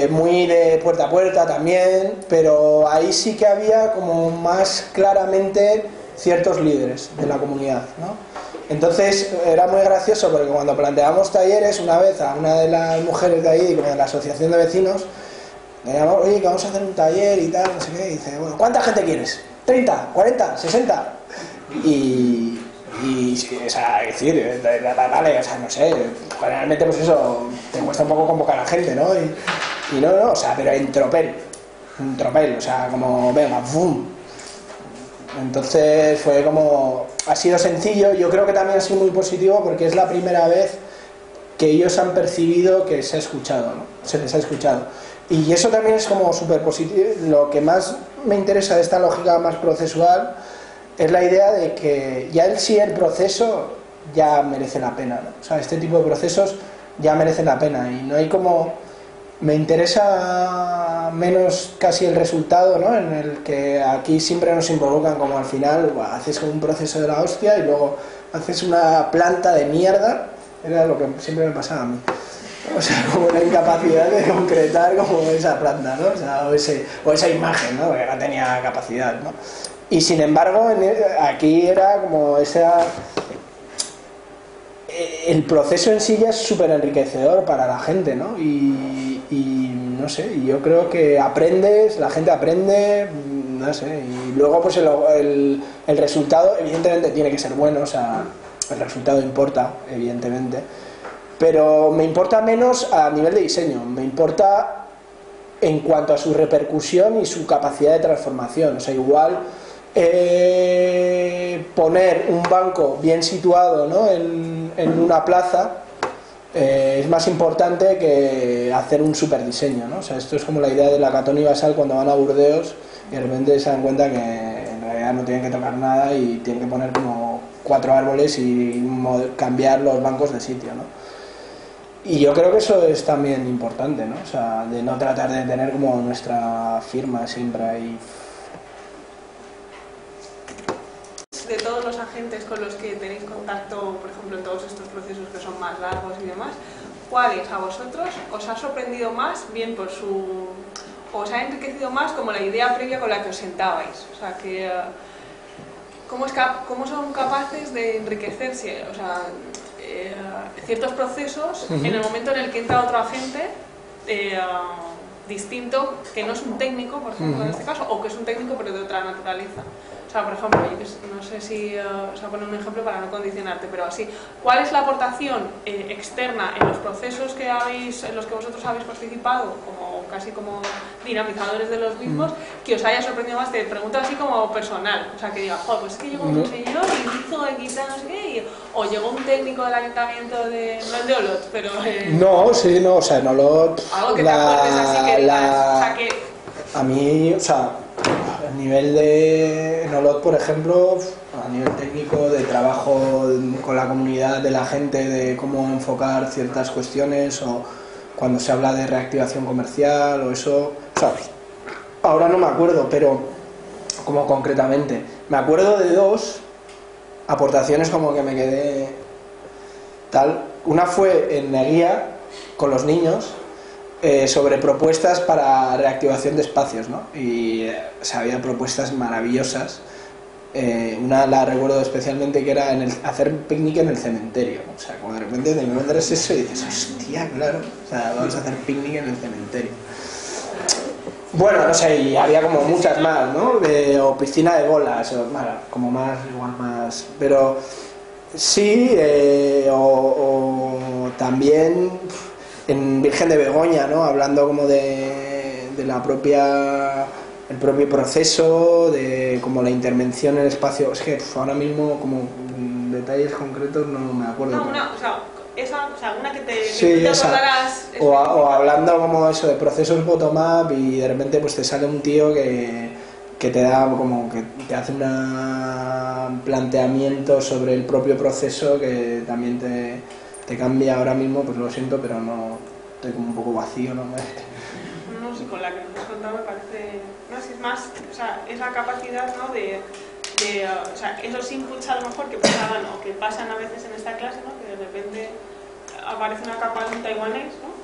muy de puerta a puerta también, pero ahí sí que había como más claramente ciertos líderes de la comunidad, ¿no? Entonces era muy gracioso porque cuando planteábamos talleres, una vez a una de las mujeres de ahí, como de la asociación de vecinos, le llamamos, oye, que vamos a hacer un taller y tal, no sé qué, y dice, bueno, ¿cuánta gente quieres? ¿30? ¿40? ¿60? Y o sea, es decir, vale, o sea, no sé, generalmente pues eso, te cuesta un poco convocar a la gente, ¿no? Y no, o sea, pero en tropel, o sea, como, venga, ¡bum! Entonces fue como, ha sido sencillo, yo creo que también ha sido muy positivo porque es la primera vez que ellos han percibido que se ha escuchado, ¿no? Se les ha escuchado. Y eso también es como súper positivo. Lo que más me interesa de esta lógica más procesual es la idea de que ya el proceso ya merece la pena, ¿no? O sea, este tipo de procesos ya merecen la pena y no hay como... Me interesa menos casi el resultado, ¿no? En el que aquí siempre nos involucran como al final, bueno, haces un proceso de la hostia y luego haces una planta de mierda. Era lo que siempre me pasaba a mí. O sea, como la incapacidad de concretar como esa planta, ¿no? O sea, o esa imagen, ¿no? Porque no tenía capacidad, ¿no? Y sin embargo, aquí era como esa... El proceso en sí ya es súper enriquecedor para la gente, ¿no? Y no sé, y yo creo que aprendes, la gente aprende, no sé, y luego pues el resultado evidentemente tiene que ser bueno, o sea, el resultado importa, evidentemente, pero me importa menos a nivel de diseño, me importa en cuanto a su repercusión y su capacidad de transformación, o sea, igual poner un banco bien situado, ¿no? en una plaza es más importante que hacer un super diseño, ¿no? O sea, esto es como la idea de la Catón y Basal cuando van a Burdeos y de repente se dan cuenta que en realidad no tienen que tocar nada y tienen que poner como 4 árboles y cambiar los bancos de sitio, ¿no? Y yo creo que eso es también importante, ¿no? O sea, de no tratar de tener como nuestra firma siempre ahí. De todos los agentes con los que tenéis contacto, por ejemplo, en todos estos procesos que son más largos y demás, ¿cuáles a vosotros os ha sorprendido más, bien por su... os ha enriquecido más como la idea previa con la que os sentabais? O sea, que... ¿cómo son capaces de enriquecerse? O sea, ciertos procesos en el momento en el que entra otro agente distinto, que no es un técnico, por ejemplo, en este caso, o que es un técnico pero de otra naturaleza. O sea, por ejemplo, yo no sé si os voy a poner un ejemplo para no condicionarte, pero así, ¿cuál es la aportación externa en los procesos en los que vosotros habéis participado, casi como dinamizadores de los mismos, que os haya sorprendido más? Te pregunto así como personal, o sea, que digas, joder, pues es que llegó un señor y hizo quizás, no sé qué, o llegó un técnico del ayuntamiento no el de Olot, pero... No, sí, no, o sea, en Olot... Algo que te acuerdes así que digas, o sea, que... A mí, o sea... A nivel de en Olot, por ejemplo, a nivel técnico, de trabajo con la comunidad, de la gente, de cómo enfocar ciertas cuestiones, o cuando se habla de reactivación comercial o eso, o sea, ahora no me acuerdo, pero como concretamente, me acuerdo de 2 aportaciones como que me quedé tal. Una fue en Neguía con los niños, sobre propuestas para reactivación de espacios, ¿no? Y o sea, había propuestas maravillosas. Una la recuerdo especialmente, que era hacer picnic en el cementerio, ¿no? O sea, como de repente te encuentras eso y dices, hostia, claro, o sea, vamos a hacer picnic en el cementerio. Bueno, no sé, y había como muchas más, ¿no? O piscina de bolas, o, bueno, como más, igual más, pero sí, o también en Virgen de Begoña, ¿no? Hablando como de la propia... el propio proceso, de como la intervención en el espacio. Es que ahora mismo como detalles concretos no me acuerdo. No, o sea, una que te, sí, que te acordarás. O hablando como eso de procesos bottom-up y de repente pues te sale un tío que te da como que te hace un planteamiento sobre el propio proceso que también te cambia. Ahora mismo, pues lo siento, pero no, estoy como un poco vacío, ¿no? No sé, con la que comentado me parece, no sé, es más, o sea, esa capacidad, ¿no? O sea, esos inputs a lo mejor que pasaban o que pasan a veces en esta clase, ¿no? Que de repente aparece una capa de un taiwanés, ¿no?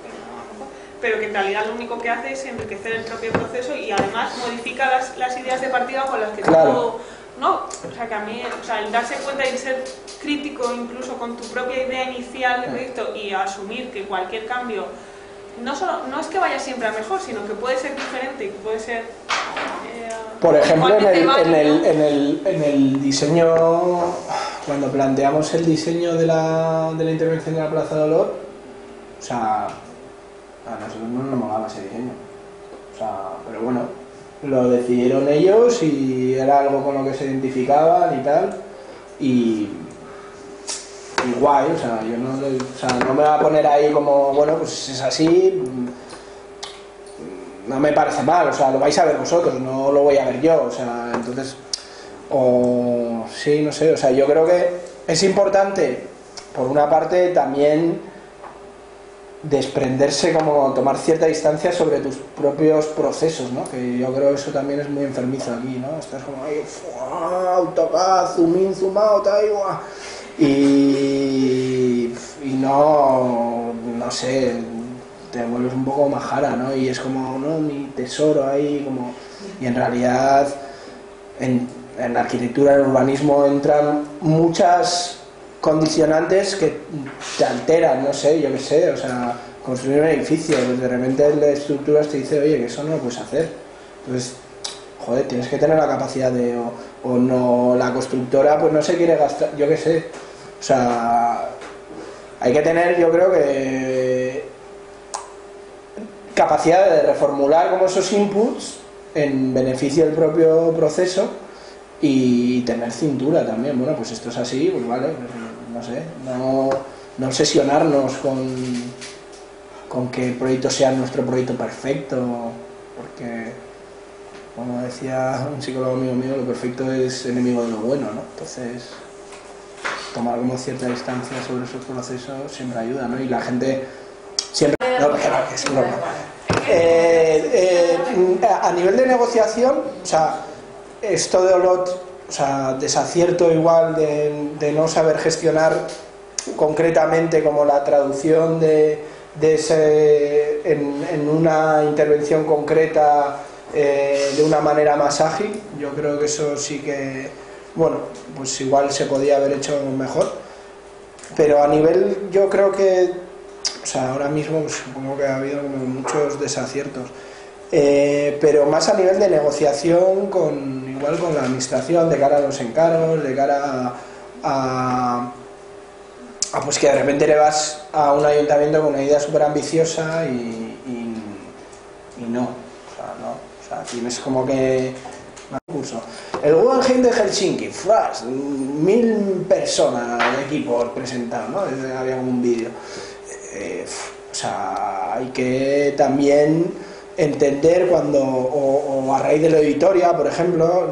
Pero que en realidad lo único que hace es enriquecer el propio proceso y además modifica las ideas de partida con las que todo, ¿no? O sea, que a mí, o sea, el darse cuenta y ser crítico incluso con tu propia idea inicial de proyecto y asumir que cualquier cambio no es que vaya siempre a mejor, sino que puede ser diferente y que puede ser... por ejemplo, en el diseño, cuando planteamos el diseño de la intervención de la Plaza de Olor, o sea, a nosotros no nos molaba ese diseño, o sea, pero bueno, lo decidieron ellos y era algo con lo que se identificaban y tal, y guay, o sea, yo no me voy a poner ahí como, bueno, pues es así, no me parece mal, o sea, lo vais a ver vosotros, no lo voy a ver yo, o sea, entonces, sí, no sé, o sea, yo creo que es importante, por una parte, también desprenderse, como tomar cierta distancia sobre tus propios procesos, ¿no? Que yo creo que eso también es muy enfermizo aquí, ¿no? Estás como ahí, AutoCAD, zoom in, zoom out, ahí, guau. Y no sé, te vuelves un poco majara, ¿no? Y es como, no, mi tesoro ahí, como... Y en realidad en la arquitectura, en el urbanismo entran muchas condicionantes que te alteran, no sé, yo qué sé, o sea, construir un edificio, pues de repente el de estructuras te dice, oye, que eso no lo puedes hacer. Entonces, joder, tienes que tener la capacidad de... O no, la constructora pues no se quiere gastar, yo qué sé, o sea, hay que tener, yo creo que capacidad de reformular como esos inputs en beneficio del propio proceso y tener cintura también. Bueno, pues esto es así, pues vale, pues, no sé, no obsesionarnos con que el proyecto sea nuestro proyecto perfecto, porque, como decía un psicólogo amigo mío, lo perfecto es enemigo de lo bueno, ¿no? Entonces, tomar como cierta distancia sobre esos procesos siempre ayuda, ¿no? Y la gente siempre... No, que es broma. A nivel de negociación, o sea, esto de Olot, o sea, desacierto igual de no saber gestionar concretamente como la traducción de ese en una intervención concreta de una manera más ágil. Yo creo que eso sí que, bueno, pues igual se podía haber hecho mejor, pero a nivel, yo creo que, o sea, ahora mismo pues, supongo que ha habido como muchos desaciertos, pero más a nivel de negociación igual con la administración, de cara a los encargos, de cara a pues que de repente le vas a un ayuntamiento con una idea súper ambiciosa y no, o sea, tienes como que curso. El Guggenheim de Helsinki, 1000 personas de equipos presentados, ¿no? Había como un vídeo. O sea, hay que también entender cuando, o a raíz de la auditoría, por ejemplo,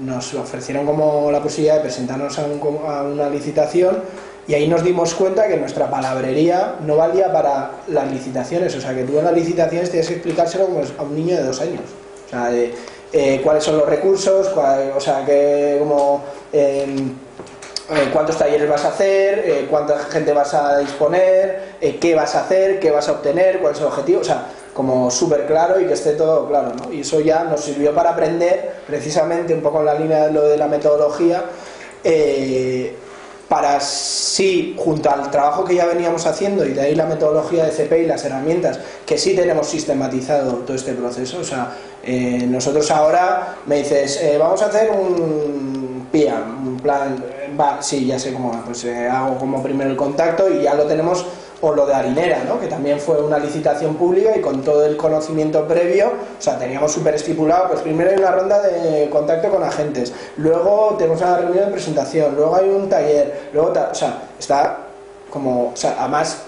nos ofrecieron como la posibilidad de presentarnos a una licitación y ahí nos dimos cuenta que nuestra palabrería no valía para las licitaciones, o sea, que tú en las licitaciones tienes que explicárselo como a un niño de 2 años, o sea, cuáles son los recursos, o sea, cuántos talleres vas a hacer, cuánta gente vas a disponer, qué vas a hacer, qué vas a obtener, cuál es el objetivo, o sea, como súper claro y que esté todo claro, ¿no? Y eso ya nos sirvió para aprender, precisamente un poco en la línea de lo de la metodología, para sí, junto al trabajo que ya veníamos haciendo, y de ahí la metodología de CP y las herramientas, que sí tenemos sistematizado todo este proceso. O sea, nosotros ahora me dices, vamos a hacer un PIAM, un plan, sí, ya sé cómo va, pues hago como primero el contacto y ya lo tenemos, o lo de Harinera, ¿no? Que también fue una licitación pública y con todo el conocimiento previo, o sea, teníamos súper estipulado, pues primero hay una ronda de contacto con agentes, luego tenemos una reunión de presentación, luego hay un taller, luego o sea, está como, o sea, además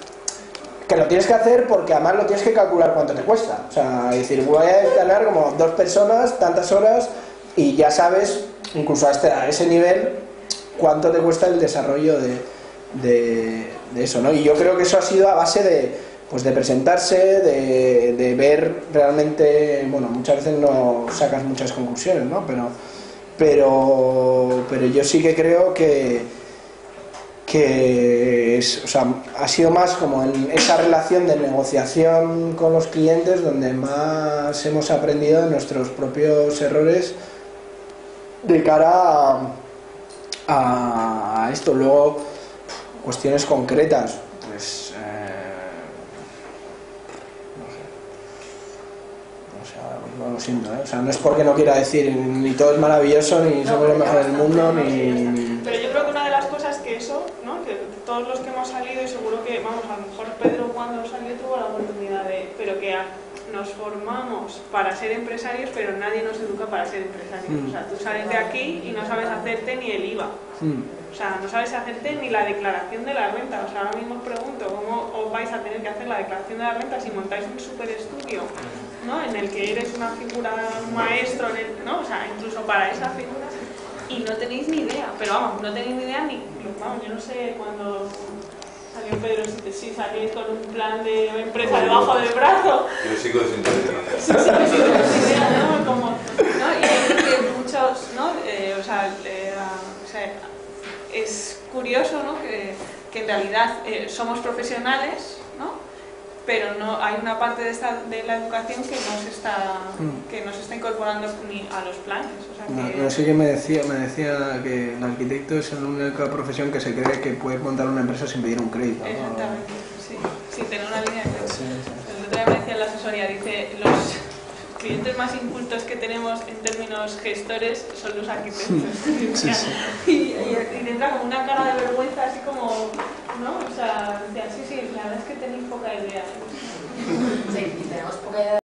que lo tienes que hacer porque además lo tienes que calcular cuánto te cuesta, o sea, es decir, voy a ganar como 2 personas, tantas horas, y ya sabes, incluso a ese nivel, cuánto te cuesta el desarrollo de eso, ¿no? Y yo creo que eso ha sido a base pues de presentarse, de ver realmente, bueno, muchas veces no sacas muchas conclusiones, ¿no? Pero yo sí que creo que o sea, ha sido más como en esa relación de negociación con los clientes donde más hemos aprendido de nuestros propios errores de cara a esto. Luego, cuestiones concretas, pues no lo siento, ¿eh? O sea, no es porque no quiera decir ni todo es maravilloso, ni somos los mejores del mundo, ni... Pero yo creo que una de las cosas que eso, ¿no? Que todos los que hemos salido, y seguro que, vamos, a lo mejor Pedro cuando salió tuvo la oportunidad pero que nos formamos para ser empresarios, pero nadie nos educa para ser empresarios. O sea, tú sales de aquí y no sabes hacerte ni el IVA. O sea, no sabes hacerte ni la declaración de la renta. O sea, ahora mismo os pregunto, ¿cómo os vais a tener que hacer la declaración de la renta si montáis un super estudio, ¿no? En el que eres una figura, un maestro, ¿no? O sea, incluso para esas figuras, y no tenéis ni idea. Pero vamos, no tenéis ni idea vamos, yo no sé cuando salió Pedro, si salíais con un plan de empresa debajo del brazo. Yo sigo sin tener idea. Sí, sin idea, ¿no? Como, ¿no? Y yo creo que muchos, ¿no? O sea, es curioso, ¿no? Que en realidad somos profesionales, ¿no? Pero no hay una parte de la educación que no se está incorporando ni a los planes. O sea, que... No sé qué me decía que el arquitecto es la única profesión que se cree que puede montar una empresa sin pedir un crédito, ¿no? Exactamente, sí, sin tener una línea de crédito. Sí. El otro día me decía en la asesoría, dice, los clientes más incultos que tenemos en términos gestores son los arquitectos. Y te entra como una cara de vergüenza, así como, ¿no? O sea, decía, sí, la verdad es que tenéis poca idea. Sí, y tenemos poca idea.